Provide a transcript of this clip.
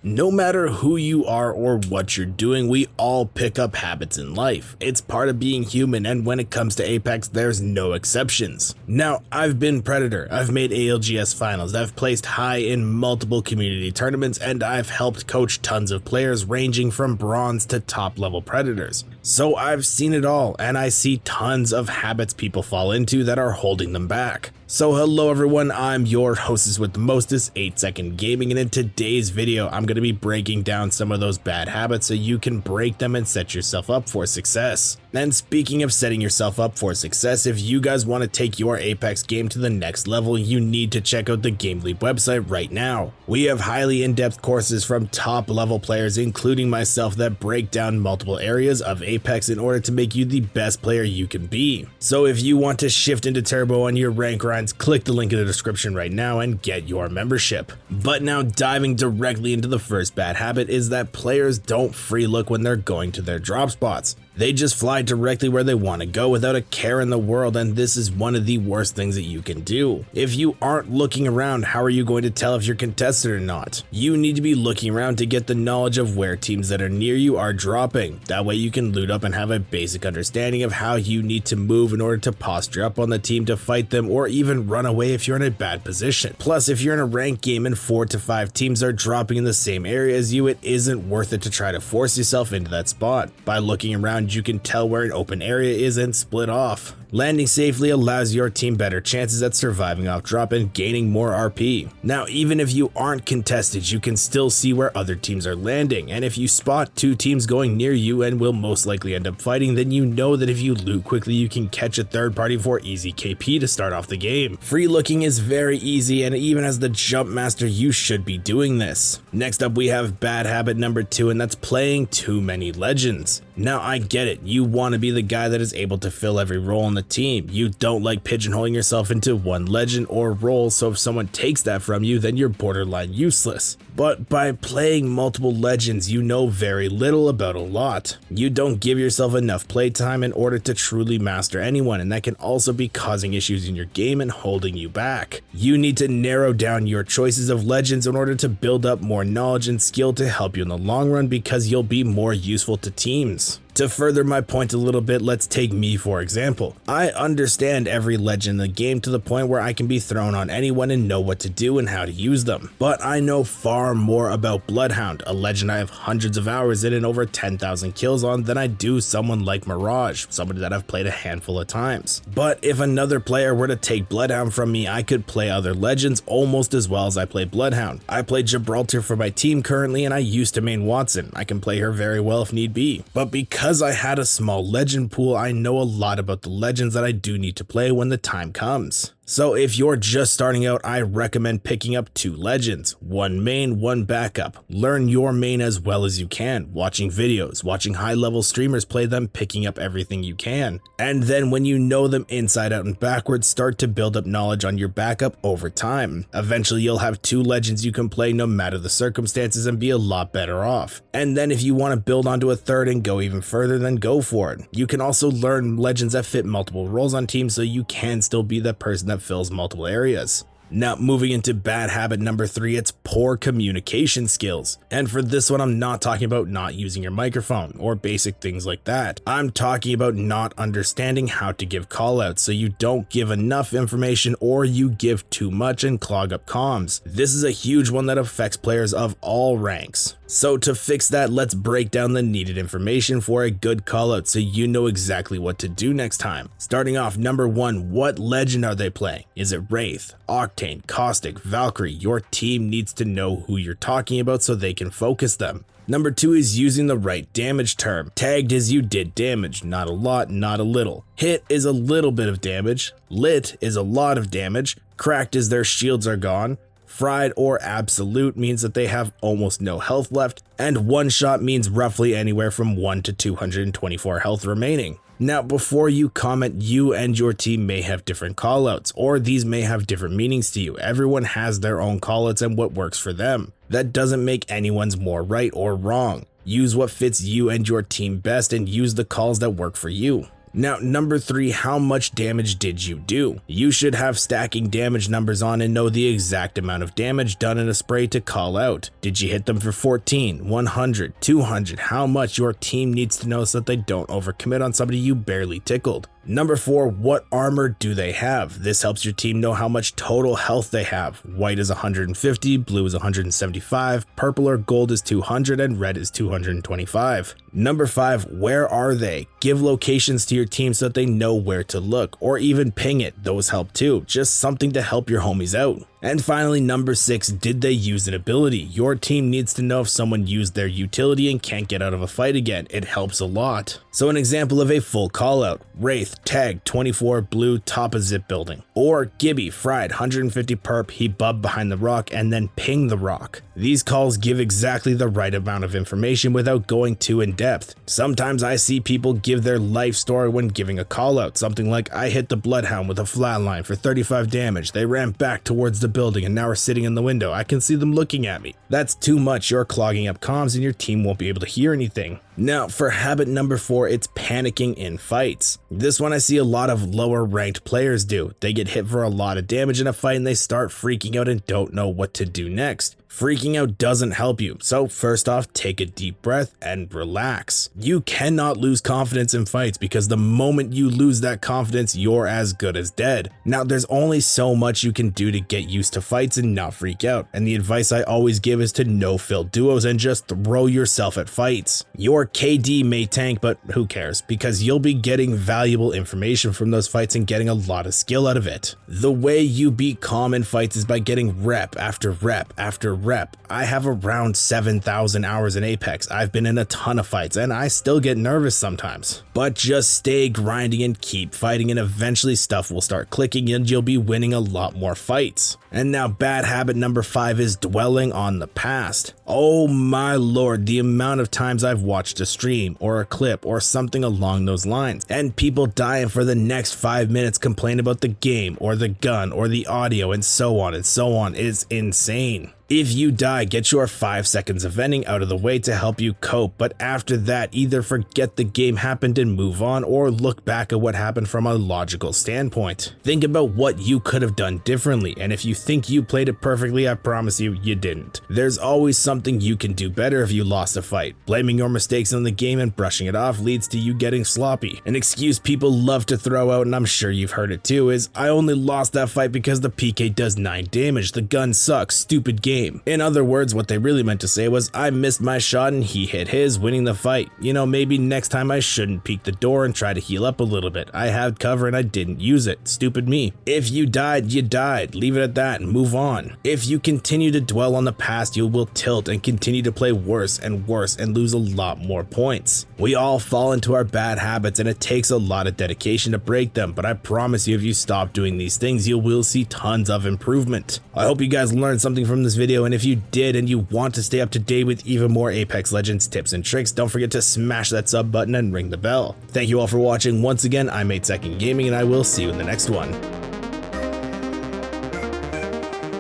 No matter who you are or what you're doing, we all pick up habits in life. It's part of being human, and when it comes to Apex, there's no exceptions. Now, I've been Predator, I've made ALGS finals, I've placed high in multiple community tournaments, and I've helped coach tons of players ranging from bronze to top level Predators. So I've seen it all, and I see tons of habits people fall into that are holding them back. So hello everyone, I'm your hostess with the mostest, 8-Second Gaming, and in today's video I'm going to be breaking down some of those bad habits so you can break them and set yourself up for success. And speaking of setting yourself up for success, if you guys want to take your Apex game to the next level, you need to check out the GameLeap website right now. We have highly in-depth courses from top level players, including myself, that break down multiple areas of Apex in order to make you the best player you can be. So if you want to shift into turbo on your rank grinds, click the link in the description right now and get your membership. But now diving directly into the first bad habit is that players don't free look when they're going to their drop spots. They just fly directly where they want to go without a care in the world, and this is one of the worst things that you can do. If you aren't looking around, how are you going to tell if you're contested or not? You need to be looking around to get the knowledge of where teams that are near you are dropping. That way you can loot up and have a basic understanding of how you need to move in order to posture up on the team to fight them, or even run away if you're in a bad position. Plus, if you're in a ranked game and 4 to 5 teams are dropping in the same area as you, it isn't worth it to try to force yourself into that spot. By looking around, you can tell where an open area is and split off. Landing safely allows your team better chances at surviving off drop and gaining more RP. Now, even if you aren't contested, you can still see where other teams are landing, and if you spot 2 teams going near you and will most likely end up fighting, then you know that if you loot quickly, you can catch a third party for easy KP to start off the game. Free looking is very easy, and even as the jump master, you should be doing this. Next up, we have bad habit number 2, and that's playing too many legends. Now, I get it, you want to be the guy that is able to fill every role on the team. You don't like pigeonholing yourself into one legend or role, so if someone takes that from you, then you're borderline useless. But by playing multiple legends, you know very little about a lot. You don't give yourself enough playtime in order to truly master anyone, and that can also be causing issues in your game and holding you back. You need to narrow down your choices of legends in order to build up more knowledge and skill to help you in the long run, because you'll be more useful to teams. To further my point a little bit, let's take me for example. I understand every legend in the game to the point where I can be thrown on anyone and know what to do and how to use them. But I know far more about Bloodhound, a legend I have hundreds of hours in and over 10,000 kills on, than I do someone like Mirage, somebody that I've played a handful of times. But if another player were to take Bloodhound from me, I could play other legends almost as well as I play Bloodhound. I play Gibraltar for my team currently, and I used to main Watson. I can play her very well if need be. But because I had a small legend pool, I know a lot about the legends that I do need to play when the time comes. So if you're just starting out, I recommend picking up 2 legends, one main, one backup. Learn your main as well as you can, watching videos, watching high level streamers play them, picking up everything you can. And then when you know them inside out and backwards, start to build up knowledge on your backup over time. Eventually you'll have 2 legends you can play no matter the circumstances and be a lot better off. And then if you want to build onto a third and go even further, then go for it. You can also learn legends that fit multiple roles on teams, so you can still be that person that fills multiple areas. Now, moving into bad habit number 3, it's poor communication skills. And for this one, I'm not talking about not using your microphone or basic things like that. I'm talking about not understanding how to give callouts, so you don't give enough information or you give too much and clog up comms. This is a huge one that affects players of all ranks. So to fix that, let's break down the needed information for a good callout so you know exactly what to do next time. Starting off, number 1, what legend are they playing? Is it Wraith, Octane, Caustic, Valkyrie? Your team needs to know who you're talking about so they can focus them. Number 2 is using the right damage term. Tagged is you did damage, not a lot, not a little. Hit is a little bit of damage. Lit is a lot of damage. Cracked is their shields are gone. Fried or absolute means that they have almost no health left, and one shot means roughly anywhere from 1 to 224 health remaining. Now, before you comment, you and your team may have different callouts, or these may have different meanings to you. Everyone has their own callouts and what works for them. That doesn't make anyone's more right or wrong. Use what fits you and your team best and use the calls that work for you. Now, number 3, how much damage did you do? You should have stacking damage numbers on and know the exact amount of damage done in a spray to call out. Did you hit them for 14, 100, 200? How much your team needs to know so that they don't overcommit on somebody you barely tickled. Number 4, what armor do they have? This helps your team know how much total health they have. White is 150, blue is 175, purple or gold is 200, and red is 225. Number 5, where are they? Give locations to your team so that they know where to look, or even ping it, those help too. Just something to help your homies out. And finally, number 6, did they use an ability? Your team needs to know if someone used their utility and can't get out of a fight again. It helps a lot. So an example of a full callout: Wraith, tag, 24, blue, top of zip building. Or Gibby, fried, 150 perp, he bubbed behind the rock and then ping the rock. These calls give exactly the right amount of information without going too in depth. Sometimes I see people give their life story when giving a callout, something like, I hit the bloodhound with a flatline for 35 damage, they ran back towards the building and now are sitting in the window, I can see them looking at me. That's too much, you're clogging up comms and your team won't be able to hear anything. Now for habit number 4, it's panicking in fights. This one I see a lot of lower ranked players do. They get hit for a lot of damage in a fight and they start freaking out and don't know what to do next. Freaking out doesn't help you, so first off, take a deep breath and relax. You cannot lose confidence in fights because the moment you lose that confidence, you're as good as dead. Now there's only so much you can do to get used to fights and not freak out, and the advice I always give is to no-fill duos and just throw yourself at fights. Your KD may tank, but who cares, because you'll be getting valuable information from those fights and getting a lot of skill out of it. The way you beat calm in fights is by getting rep after rep after rep. I have around 7,000 hours in Apex. I've been in a ton of fights and I still get nervous sometimes. But just stay grinding and keep fighting and eventually stuff will start clicking and you'll be winning a lot more fights. And now bad habit number 5 is dwelling on the past. Oh my lord, the amount of times I've watched a stream or a clip or something along those lines and people dying for the next 5 minutes complain about the game or the gun or the audio and so on is insane. If you die, get your 5 seconds of venting out of the way to help you cope, but after that, either forget the game happened and move on, or look back at what happened from a logical standpoint. Think about what you could have done differently, and if you think you played it perfectly, I promise you, you didn't. There's always something you can do better if you lost a fight. Blaming your mistakes on the game and brushing it off leads to you getting sloppy. An excuse people love to throw out, and I'm sure you've heard it too, is, I only lost that fight because the PK does 9 damage, the gun sucks, stupid game. In other words, what they really meant to say was, I missed my shot and he hit his, winning the fight. You know, maybe next time I shouldn't peek the door and try to heal up a little bit. I had cover and I didn't use it. Stupid me. If you died, you died. Leave it at that and move on. If you continue to dwell on the past, you will tilt and continue to play worse and lose a lot more points. We all fall into our bad habits and it takes a lot of dedication to break them, but I promise you, if you stop doing these things, you will see tons of improvement. I hope you guys learned something from this video, and if you did and you want to stay up to date with even more Apex Legends tips and tricks, don't forget to smash that sub button and ring the bell. Thank you all for watching. Once again, I'm HARDSTUCK Gaming and I will see you in the next one.